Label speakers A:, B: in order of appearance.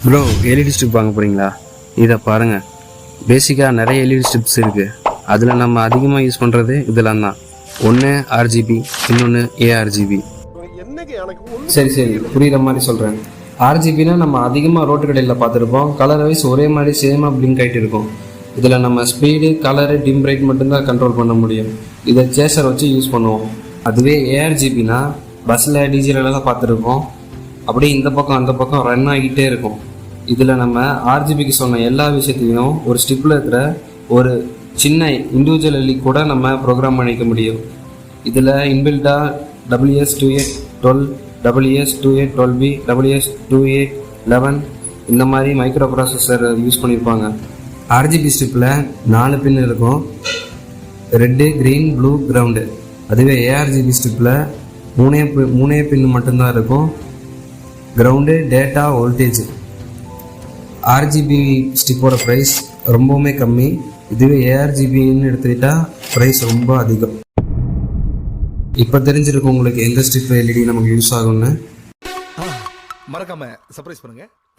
A: Bro, LED strip வாங்க போகிறீங்களா? இதை பாருங்கள். பேசிக்காக நிறைய எல்இடி ஸ்ட்ரிப்ஸ் இருக்குது. அதில் நம்ம அதிகமாக யூஸ் பண்ணுறது இதெல்லாம் தான். ஒன்று ஆர்ஜிபி, இன்னொன்று ஏஆர்ஜிபி. சரி புரிகிற மாதிரி சொல்கிறேன். ஆர்ஜிபினா நம்ம அதிகமாக ரோட்டு கடையில் பார்த்துருப்போம். கலர் வைஸ் ஒரே மாதிரி சேமாக பிளிங்க் ஆகிட்டு இருக்கும். இதில் நம்ம ஸ்பீடு, கலரு, டிம் பிரைட் மட்டும்தான் கண்ட்ரோல் பண்ண முடியும். இதை சேசர் வச்சு யூஸ் பண்ணுவோம். அதுவே ஏஆர்ஜிபினா பஸ்ஸில் டிஜிலெல்லாம் பார்த்துருப்போம். அப்படியே இந்த பக்கம் அந்த பக்கம் ரன் ஆகிட்டே இருக்கும். இதில் நம்ம ஆர்ஜிபிக்கு சொன்ன எல்லா விஷயத்தையும் ஒரு ஸ்டிப்பில் இருக்கிற ஒரு சின்ன இண்டிவிஜுவல் எல்லி கூட நம்ம ப்ரோக்ராம் பண்ணிக்க முடியும். இதில் இன்பில்டாக WS2812, WS2812B, WS2811 இந்த மாதிரி மைக்ரோ ப்ராசஸர் யூஸ் பண்ணியிருப்பாங்க. ஆர்ஜிபி ஸ்ட்ரிப்பில் 4 பின் இருக்கும். Red, green, blue, ground. அதுவே ஏஆர்ஜிபி ஸ்ட்ரிப்பில் மூணே பின் மட்டும்தான் இருக்கும். Ground, data, voltage. ஆர்ஜிபி ஸ்டிப்போட ப்ரைஸ் ரொம்பவுமே கம்மி. இதுவே ஏஆர்ஜிபின்னு எடுத்துக்கிட்டால் ப்ரைஸ் ரொம்ப அதிகம். இப்போ தெரிஞ்சிருக்கும் உங்களுக்கு எந்த ஸ்டிப் எல்இடி நமக்கு யூஸ் ஆகும்னு.
B: மறக்காம சர்ப்ரைஸ் பண்ணுங்க.